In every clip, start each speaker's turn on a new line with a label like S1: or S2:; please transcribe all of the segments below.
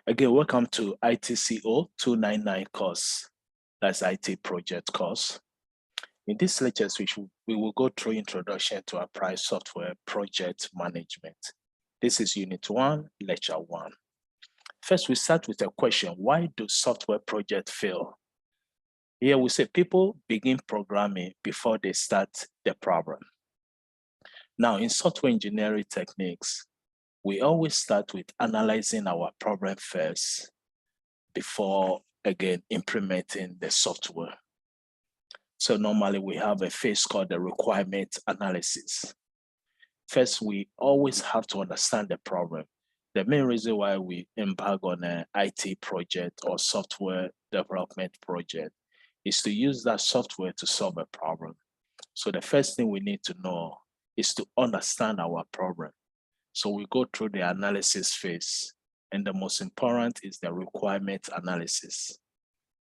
S1: Again, welcome to ITCO 299 course. That's IT project course. In this lectures, we will go through introduction to applied software project management. This is unit 1, lecture 1. First, we start with a question: why do software projects fail? Here we say people begin programming before they start the problem. Now, in software engineering techniques, we always start with analyzing our problem first before, again, implementing the software. So normally we have a phase called the requirement analysis. First, we always have to understand the problem. The main reason why we embark on an IT project or software development project is to use that software to solve a problem. So the first thing we need to know is to understand our problem. So we go through the analysis phase, and the most important is the requirement analysis.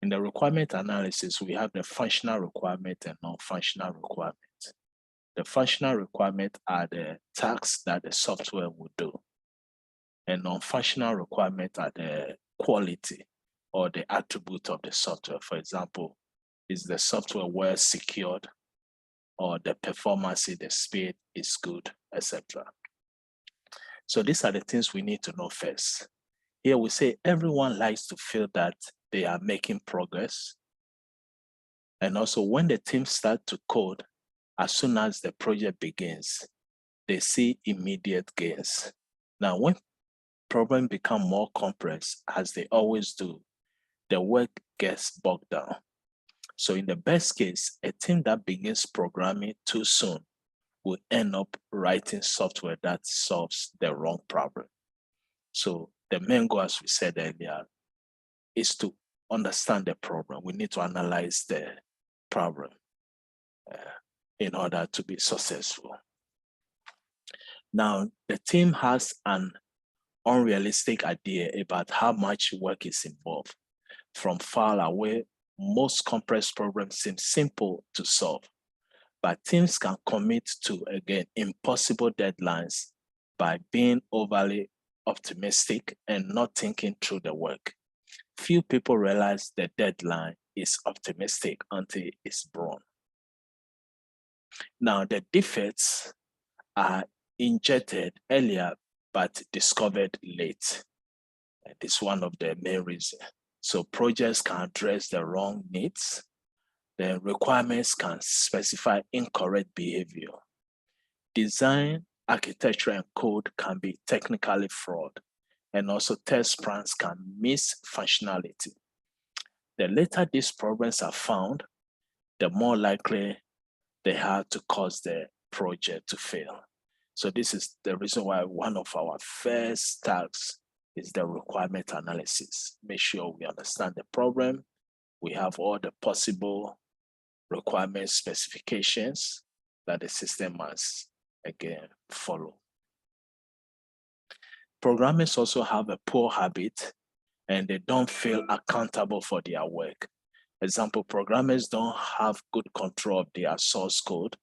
S1: In the requirement analysis, we have the functional requirement and non-functional requirement. The functional requirement are the tasks that the software will do. And non-functional requirement are the quality or the attribute of the software. For example, is the software well secured, or the performance, the speed is good, etc. So these are the things we need to know first. Here we say everyone likes to feel that they are making progress. And also when the team start to code, as soon as the project begins, they see immediate gains. Now, when problems become more complex, as they always do, the work gets bogged down. So in the best case, a team that begins programming too soon will end up writing software that solves the wrong problem. So the main goal, as we said earlier, is to understand the problem. We need to analyze the problem in order to be successful. Now, the team has an unrealistic idea about how much work is involved. From far away, most complex problems seem simple to solve, but teams can commit to, again, impossible deadlines by being overly optimistic and not thinking through the work. Few people realize the deadline is optimistic until it's born. Now, the defects are injected earlier but discovered late. This is one of the main reasons. So projects can address the wrong needs. The requirements can specify incorrect behavior. Design, architecture, and code can be technically flawed, and also test plans can miss functionality. The later these problems are found, the more likely they are to cause the project to fail. So this is the reason why one of our first tasks is the requirement analysis. Make sure we understand the problem. We have all the possible requirement specifications that the system must, again, follow. Programmers also have a poor habit and they don't feel accountable for their work. Example, programmers don't have good control of their source code,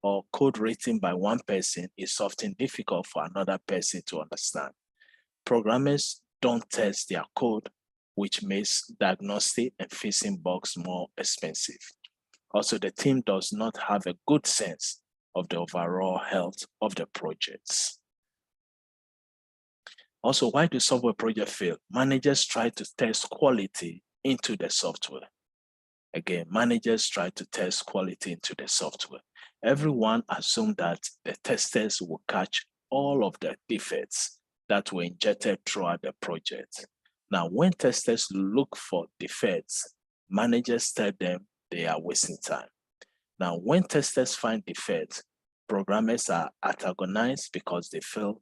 S1: or code written by one person is often difficult for another person to understand. Programmers don't test their code, which makes diagnostic and fixing bugs more expensive. Also, the team does not have a good sense of the overall health of the projects. Also, why do software projects fail? Managers try to test quality into the software. Again, managers try to test quality into the software. Everyone assumes that the testers will catch all of the defects that were injected throughout the project. Now, when testers look for defects, managers tell them they are wasting time. Now, when testers find defects, programmers are antagonized because they feel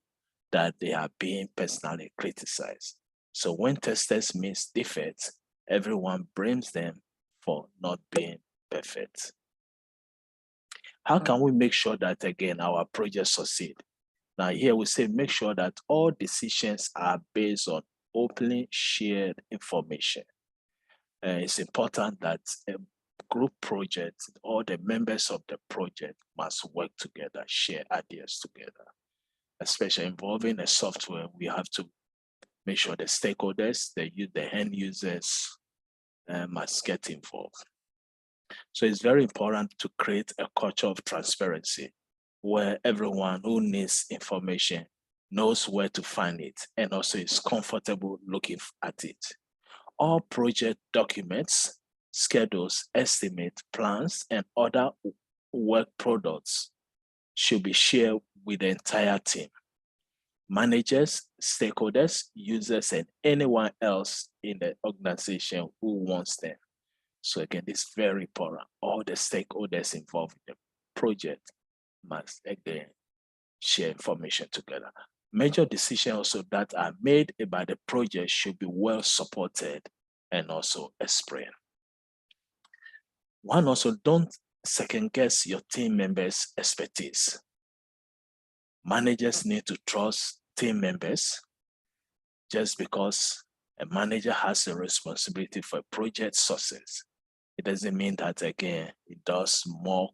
S1: that they are being personally criticized. So when testers miss defects, everyone blames them for not being perfect. How can we make sure that, again, our projects succeed? Now here we say make sure that all decisions are based on openly shared information. It's important that a group project, all the members of the project must work together, share ideas together. Especially involving a software, we have to make sure the stakeholders, the end users must get involved. So it's very important to create a culture of transparency where everyone who needs information knows where to find it and also is comfortable looking at it. All project documents, schedules, estimates, plans, and other work products should be shared with the entire team. Managers, stakeholders, users, and anyone else in the organization who wants them. So again, this is very important. All the stakeholders involved in the project must again share information together. Major decisions also that are made about the project should be well supported and also explained. One, also don't second guess your team members' expertise. Managers need to trust team members. Just because a manager has a responsibility for project success, it doesn't mean that again it does more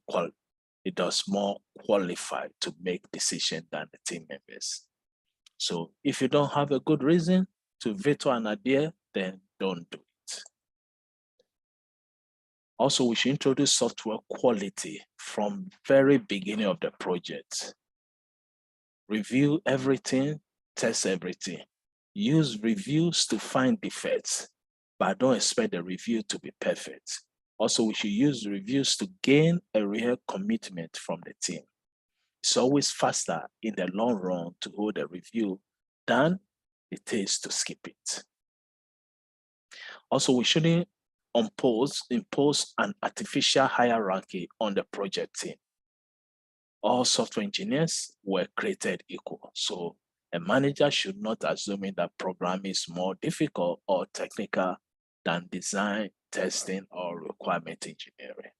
S1: qualified to make decisions than the team members. So if you don't have a good reason to veto an idea, then don't do it. Also, we should introduce software quality from very beginning of the project. Review everything, test everything. Use reviews to find defects, but don't expect the review to be perfect. Also, we should use reviews to gain a real commitment from the team. It's always faster in the long run to hold a review than it is to skip it. Also, we shouldn't impose an artificial hierarchy on the project team. All software engineers were created equal. So a manager should not assume that programming is more difficult or technical than design, testing, or requirement engineering.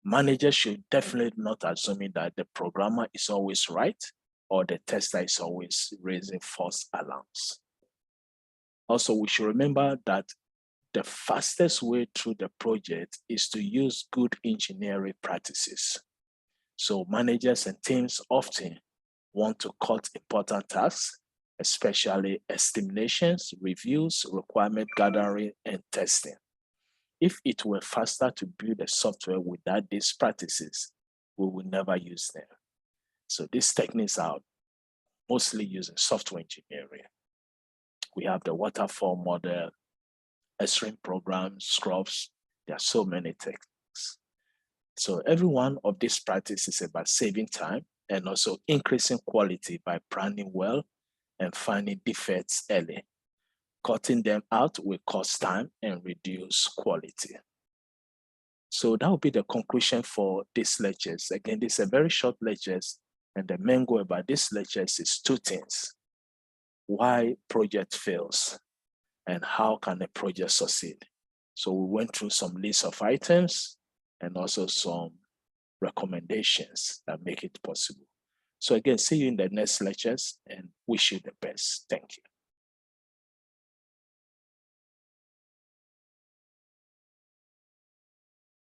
S1: Managers should definitely not assume that the programmer is always right or the tester is always raising false alarms. Also, we should remember that the fastest way through the project is to use good engineering practices. So managers and teams often want to cut important tasks, especially estimations, reviews, requirement gathering, and testing. If it were faster to build a software without these practices, we will never use them. So these techniques are mostly used in software engineering. We have the waterfall model, SRAM programs, scrubs. There are so many techniques. So every one of these practices is about saving time and also increasing quality by planning well and finding defects early. Cutting them out will cost time and reduce quality. So that will be the conclusion for these lectures. Again, these are very short lectures, and the main goal about these lectures is two things: why project fails and how can a project succeed. So we went through some list of items and also some recommendations that make it possible. So again, see you in the next lectures and wish you the best. Thank you.